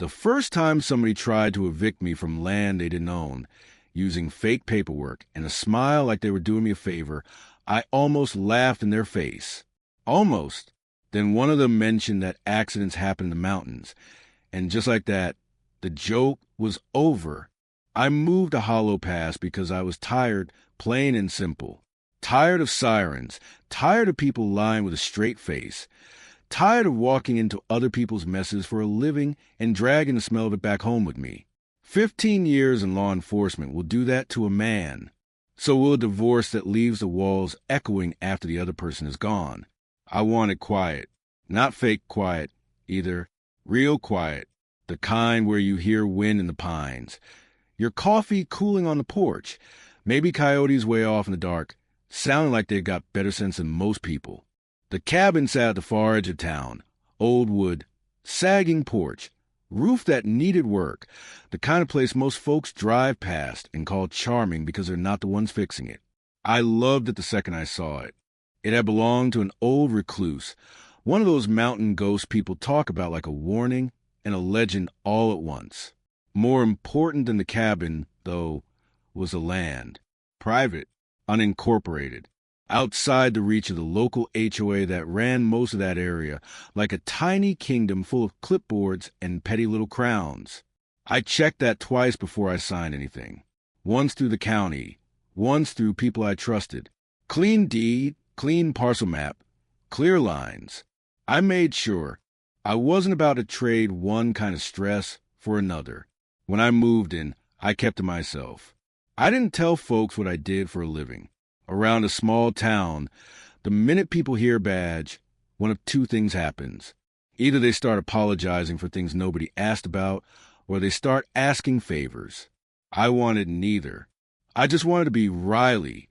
The first time somebody tried to evict me from land they didn't own, using fake paperwork and a smile like they were doing me a favor, I almost laughed in their face. Almost. Then one of them mentioned that accidents happen in the mountains. And just like that, the joke was over. I moved to Hollow Pass because I was tired, plain and simple. Tired of sirens, tired of people lying with a straight face, tired of walking into other people's messes for a living and dragging the smell of it back home with me. 15 years in law enforcement will do that to a man. So will a divorce that leaves the walls echoing after the other person is gone. I wanted quiet. Not fake quiet, either. Real quiet. The kind where you hear wind in the pines. Your coffee cooling on the porch. Maybe coyotes way off in the dark, sounding like they've got better sense than most people. The cabin sat at the far edge of town. Old wood. Sagging porch. Roof that needed work, the kind of place most folks drive past and call charming because they're not the ones fixing it. I loved it the second I saw it. It had belonged to an old recluse, one of those mountain ghosts people talk about like a warning and a legend all at once. More important than the cabin, though, was the land. Private, unincorporated. Outside the reach of the local HOA that ran most of that area, like a tiny kingdom full of clipboards and petty little crowns. I checked that twice before I signed anything. Once through the county, once through people I trusted. Clean deed, clean parcel map, clear lines. I made sure I wasn't about to trade one kind of stress for another. When I moved in, I kept to myself. I didn't tell folks what I did for a living. Around a small town, the minute people hear badge, one of two things happens. Either they start apologizing for things nobody asked about, or they start asking favors. I wanted neither. I just wanted to be Riley,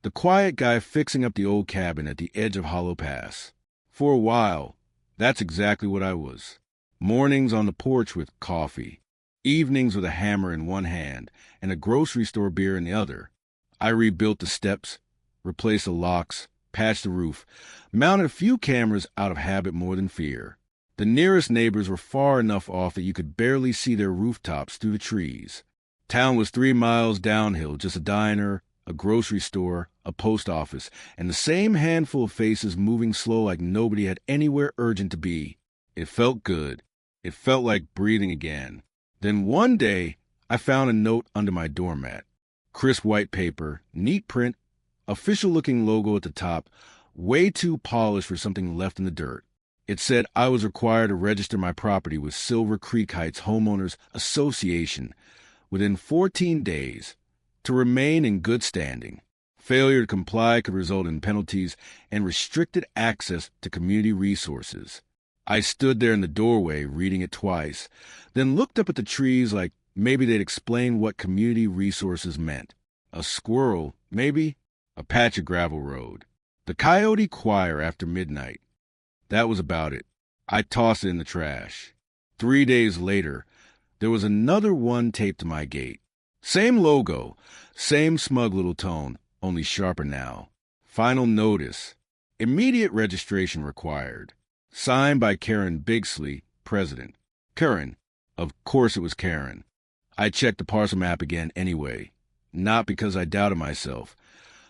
the quiet guy fixing up the old cabin at the edge of Hollow Pass. For a while, that's exactly what I was. Mornings on the porch with coffee. Evenings with a hammer in one hand and a grocery store beer in the other. I rebuilt the steps, replaced the locks, patched the roof, mounted a few cameras out of habit more than fear. The nearest neighbors were far enough off that you could barely see their rooftops through the trees. Town was 3 miles downhill, just a diner, a grocery store, a post office, and the same handful of faces moving slow like nobody had anywhere urgent to be. It felt good. It felt like breathing again. Then one day, I found a note under my doormat. Crisp white paper, neat print, official-looking logo at the top, way too polished for something left in the dirt. It said I was required to register my property with Silver Creek Heights Homeowners Association within 14 days to remain in good standing. Failure to comply could result in penalties and restricted access to community resources. I stood there in the doorway reading it twice, then looked up at the trees like maybe they'd explain what community resources meant. A squirrel, maybe. A patch of gravel road. The coyote choir after midnight. That was about it. I tossed it in the trash. 3 days later, there was another one taped to my gate. Same logo, same smug little tone, only sharper now. Final notice. Immediate registration required. Signed by Karen Bigsley, president. Karen. Of course it was Karen. I checked the parcel map again anyway, not because I doubted myself,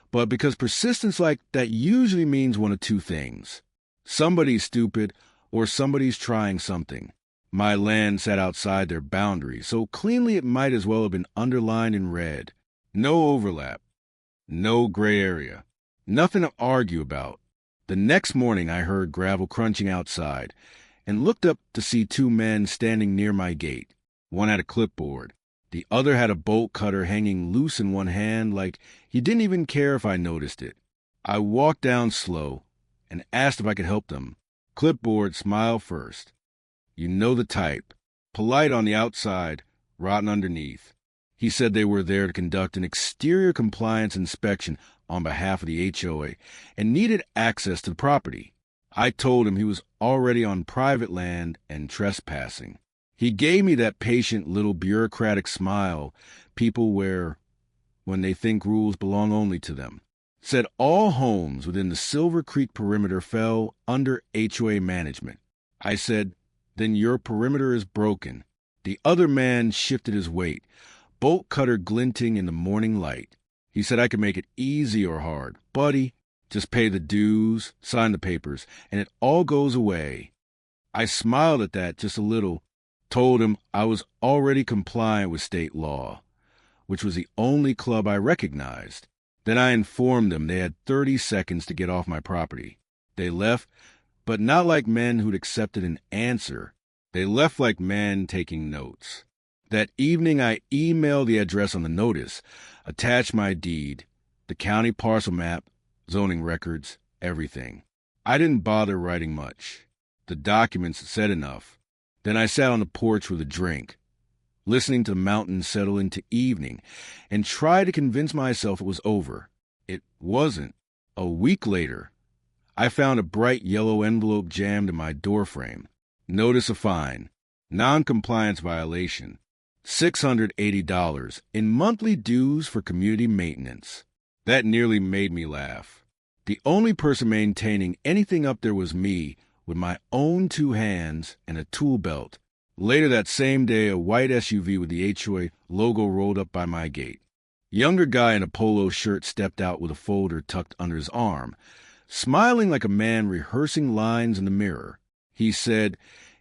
but because persistence like that usually means one of two things. Somebody's stupid or somebody's trying something. My land sat outside their boundary, so cleanly it might as well have been underlined in red. No overlap. No gray area. Nothing to argue about. The next morning I heard gravel crunching outside and looked up to see 2 men standing near my gate. One had a clipboard. The other had a bolt cutter hanging loose in one hand like he didn't even care if I noticed it. I walked down slow and asked if I could help them. Clipboard smiled first. You know the type. Polite on the outside, rotten underneath. He said they were there to conduct an exterior compliance inspection on behalf of the HOA and needed access to the property. I told him he was already on private land and trespassing. He gave me that patient little bureaucratic smile people wear when they think rules belong only to them. Said all homes within the Silver Creek perimeter fell under HOA management. I said, then your perimeter is broken. The other man shifted his weight, bolt cutter glinting in the morning light. He said I could make it easy or hard. Buddy, just pay the dues, sign the papers, and it all goes away. I smiled at that just a little, told him I was already compliant with state law, which was the only club I recognized. Then I informed them they had 30 seconds to get off my property. They left, but not like men who'd accepted an answer. They left like men taking notes. That evening, I emailed the address on the notice, attached my deed, the county parcel map, zoning records, everything. I didn't bother writing much. The documents said enough. Then I sat on the porch with a drink, listening to the mountains settle into evening, and tried to convince myself it was over. It wasn't. A week later, I found a bright yellow envelope jammed in my doorframe. Notice of fine. Non-compliance violation. $680 in monthly dues for community maintenance. That nearly made me laugh. The only person maintaining anything up there was me, with my own 2 hands and a tool belt. Later that same day, a white SUV with the HOA logo rolled up by my gate. Younger guy in a polo shirt stepped out with a folder tucked under his arm, smiling like a man rehearsing lines in the mirror. He said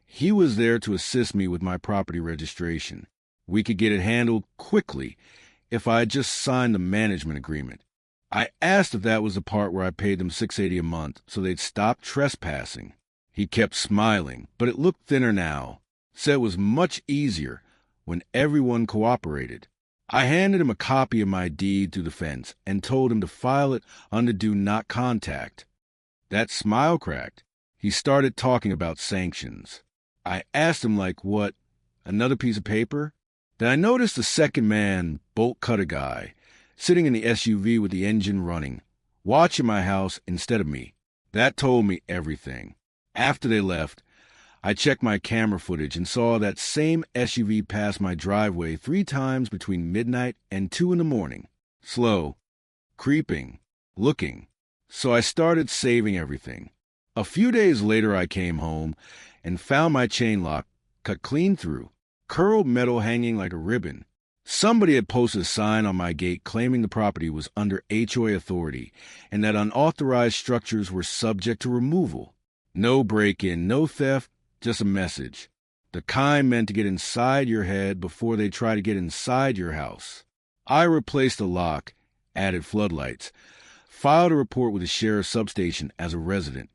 he was there to assist me with my property registration. We could get it handled quickly if I had just signed the management agreement. I asked if that was the part where I paid them $680 a month so they'd stop trespassing. He kept smiling, but it looked thinner now. Said it was much easier when everyone cooperated. I handed him a copy of my deed through the fence and told him to file it under Do Not Contact. That smile cracked. He started talking about sanctions. I asked him like what, another piece of paper? Then I noticed the second man, bolt cutter guy, sitting in the SUV with the engine running, watching my house instead of me. That told me everything. After they left, I checked my camera footage and saw that same SUV pass my driveway 3 times between midnight and 2 in the morning. Slow, creeping, looking. So I started saving everything. A few days later, I came home and found my chain lock cut clean through, curled metal hanging like a ribbon. Somebody had posted a sign on my gate claiming the property was under HOA authority and that unauthorized structures were subject to removal. No break-in, no theft, just a message. The kind meant to get inside your head before they try to get inside your house. I replaced the lock, added floodlights, filed a report with the sheriff's substation as a resident,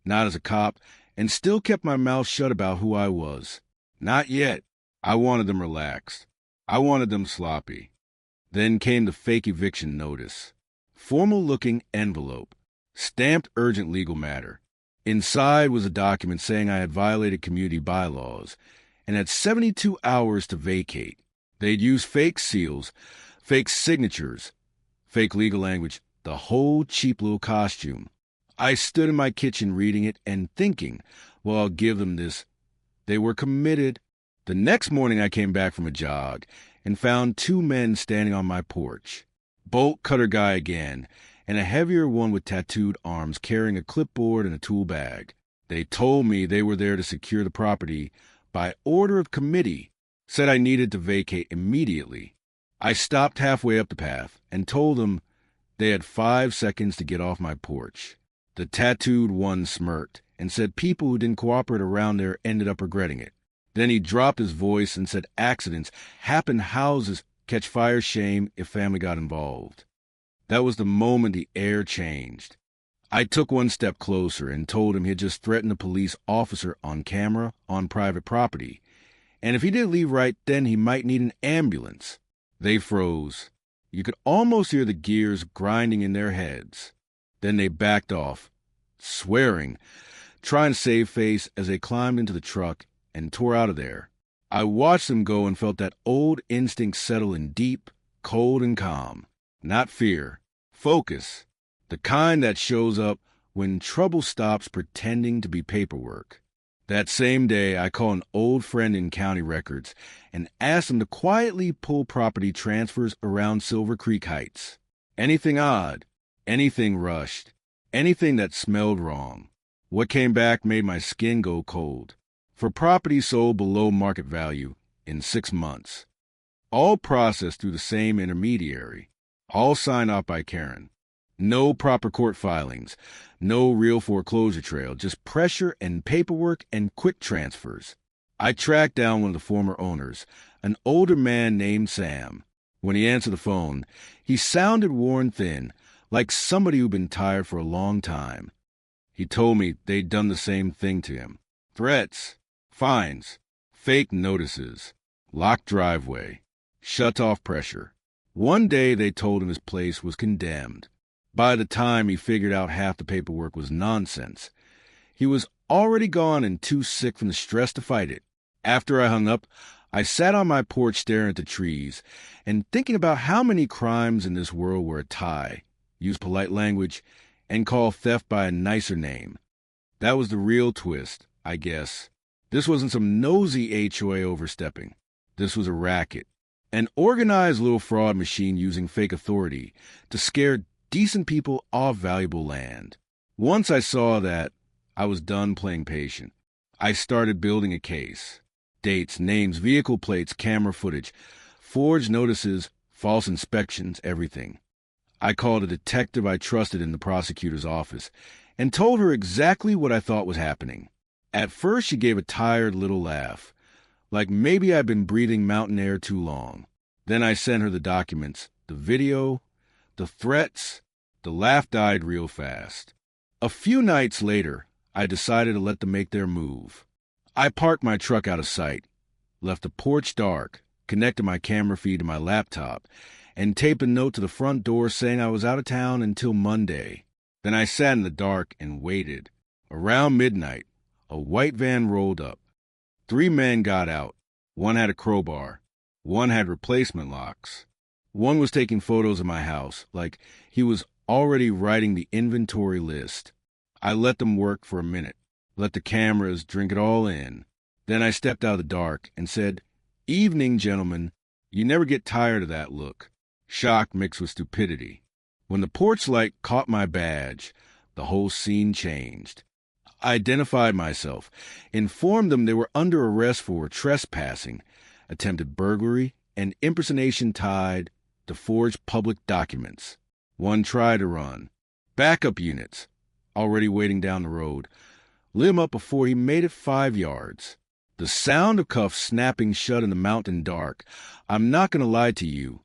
not as a cop, and still kept my mouth shut about who I was. Not yet. I wanted them relaxed. I wanted them sloppy. Then came the fake eviction notice. Formal-looking envelope. Stamped urgent legal matter. Inside was a document saying I had violated community bylaws and had 72 hours to vacate. They'd used fake seals, fake signatures, fake legal language, the whole cheap little costume. I stood in my kitchen reading it and thinking, well, I'll give them this. They were committed. The next morning I came back from a jog and found 2 men standing on my porch. Bolt cutter guy again, and a heavier one with tattooed arms carrying a clipboard and a tool bag. They told me they were there to secure the property by order of committee, said I needed to vacate immediately. I stopped halfway up the path and told them they had 5 seconds to get off my porch. The tattooed one smirked and said people who didn't cooperate around there ended up regretting it. Then he dropped his voice and said accidents happen, houses catch fire, shame if family got involved. That was the moment the air changed. I took 1 step closer and told him he had just threatened a police officer on camera on private property, and if he didn't leave right then he might need an ambulance. They froze. You could almost hear the gears grinding in their heads. Then they backed off, swearing, trying to save face as they climbed into the truck and tore out of there. I watched them go and felt that old instinct settle in deep, cold, and calm. Not fear. Focus. The kind that shows up when trouble stops pretending to be paperwork. That same day, I called an old friend in county records and asked him to quietly pull property transfers around Silver Creek Heights. Anything odd, anything rushed, anything that smelled wrong. What came back made my skin go cold. For property sold below market value, in 6 months. All processed through the same intermediary. All signed off by Karen. No proper court filings. No real foreclosure trail. Just pressure and paperwork and quick transfers. I tracked down one of the former owners, an older man named Sam. When he answered the phone, he sounded worn thin, like somebody who'd been tired for a long time. He told me they'd done the same thing to him. Threats, fines, fake notices, locked driveway, shut-off pressure. One day they told him his place was condemned. By the time he figured out half the paperwork was nonsense, he was already gone and too sick from the stress to fight it. After I hung up, I sat on my porch staring at the trees and thinking about how many crimes in this world were a tie, use polite language, and call theft by a nicer name. That was the real twist, I guess. This wasn't some nosy HOA overstepping. This was a racket. An organized little fraud machine using fake authority to scare decent people off valuable land. Once I saw that, I was done playing patient. I started building a case. Dates, names, vehicle plates, camera footage, forged notices, false inspections, everything. I called a detective I trusted in the prosecutor's office and told her exactly what I thought was happening. At first, she gave a tired little laugh, like maybe I'd been breathing mountain air too long. Then I sent her the documents, the video, the threats. The laugh died real fast. A few nights later, I decided to let them make their move. I parked my truck out of sight, left the porch dark, connected my camera feed to my laptop, and taped a note to the front door saying I was out of town until Monday. Then I sat in the dark and waited. Around midnight, a white van rolled up. 3 men got out. One had a crowbar. One had replacement locks. One was taking photos of my house, like he was already writing the inventory list. I let them work for a minute, let the cameras drink it all in. Then I stepped out of the dark and said, "Evening, gentlemen." You never get tired of that look. Shock mixed with stupidity. When the porch light caught my badge, the whole scene changed. I identified myself, informed them they were under arrest for trespassing, attempted burglary, and impersonation tied to forged public documents. One tried to run. Backup units, already waiting down the road, lit him up before he made it 5 yards. The sound of cuffs snapping shut in the mountain dark, I'm not going to lie to you,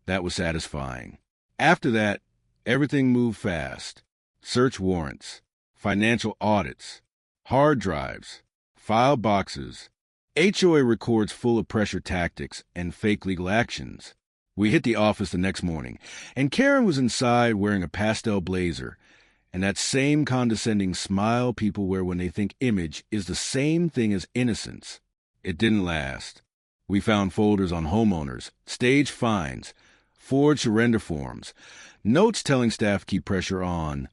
that was satisfying. After that, everything moved fast. Search warrants, financial audits, hard drives, file boxes, HOA records full of pressure tactics and fake legal actions. We hit the office the next morning, and Karen was inside wearing a pastel blazer, and that same condescending smile people wear when they think image is the same thing as innocence. It didn't last. We found folders on homeowners, staged fines, forged surrender forms, notes telling staff keep pressure on,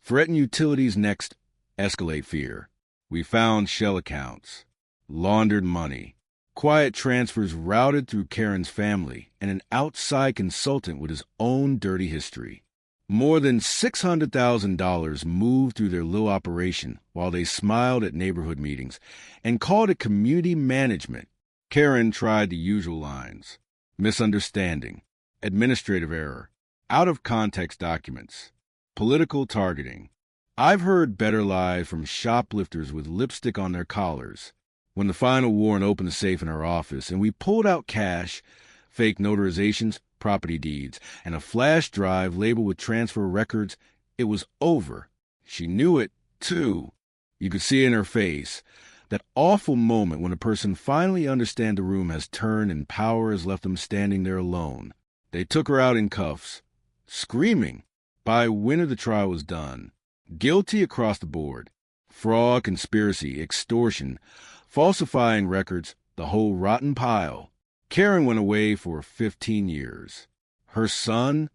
threaten utilities next, escalate fear. We found shell accounts, laundered money, quiet transfers routed through Karen's family, and an outside consultant with his own dirty history. More than $600,000 moved through their little operation while they smiled at neighborhood meetings and called it community management. Karen tried the usual lines: misunderstanding, administrative error, out-of-context documents, political targeting. I've heard better lies from shoplifters with lipstick on their collars. When the final warrant opened the safe in her office and we pulled out cash, fake notarizations, property deeds, and a flash drive labeled with transfer records, it was over. She knew it, too. You could see it in her face. That awful moment when a person finally understands the room has turned and power has left them standing there alone. They took her out in cuffs, screaming. By winter the trial was done. Guilty across the board. Fraud, conspiracy, extortion, falsifying records, the whole rotten pile. Karen went away for 15 years. Her son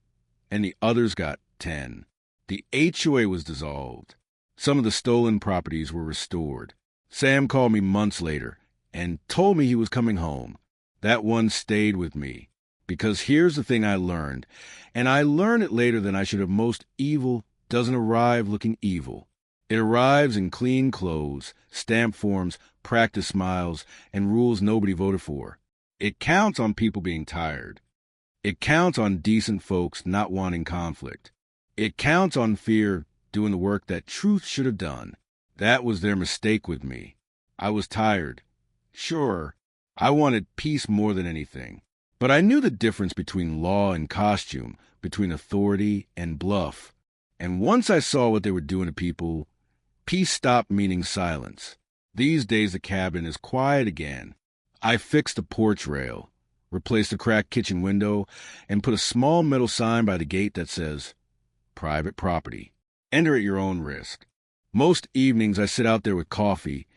and the others got 10. The HOA was dissolved. Some of the stolen properties were restored. Sam called me months later and told me he was coming home. That one stayed with me. Because here's the thing I learned, and I learned it later than I should have: most evil doesn't arrive looking evil. It arrives in clean clothes, stamped forms, practice smiles, and rules nobody voted for. It counts on people being tired. It counts on decent folks not wanting conflict. It counts on fear doing the work that truth should have done. That was their mistake with me. I was tired. Sure, I wanted peace more than anything. But I knew the difference between law and costume, between authority and bluff. And once I saw what they were doing to people, peace stopped meaning silence. These days the cabin is quiet again. I fixed the porch rail, replaced the cracked kitchen window, and put a small metal sign by the gate that says, "Private property. Enter at your own risk." Most evenings I sit out there with coffee,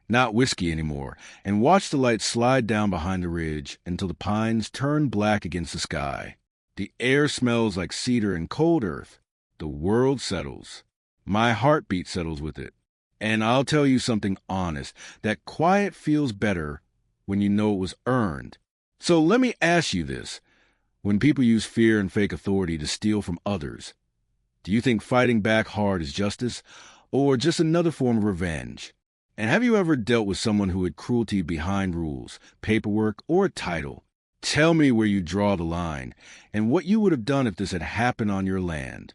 not whiskey anymore, and watch the light slide down behind the ridge until the pines turn black against the sky. The air smells like cedar and cold earth. The world settles. My heartbeat settles with it. And I'll tell you something honest, that quiet feels better when you know it was earned. So let me ask you this. When people use fear and fake authority to steal from others, do you think fighting back hard is justice, or just another form of revenge? And have you ever dealt with someone who had cruelty behind rules, paperwork, or a title? Tell me where you draw the line, and what you would have done if this had happened on your land.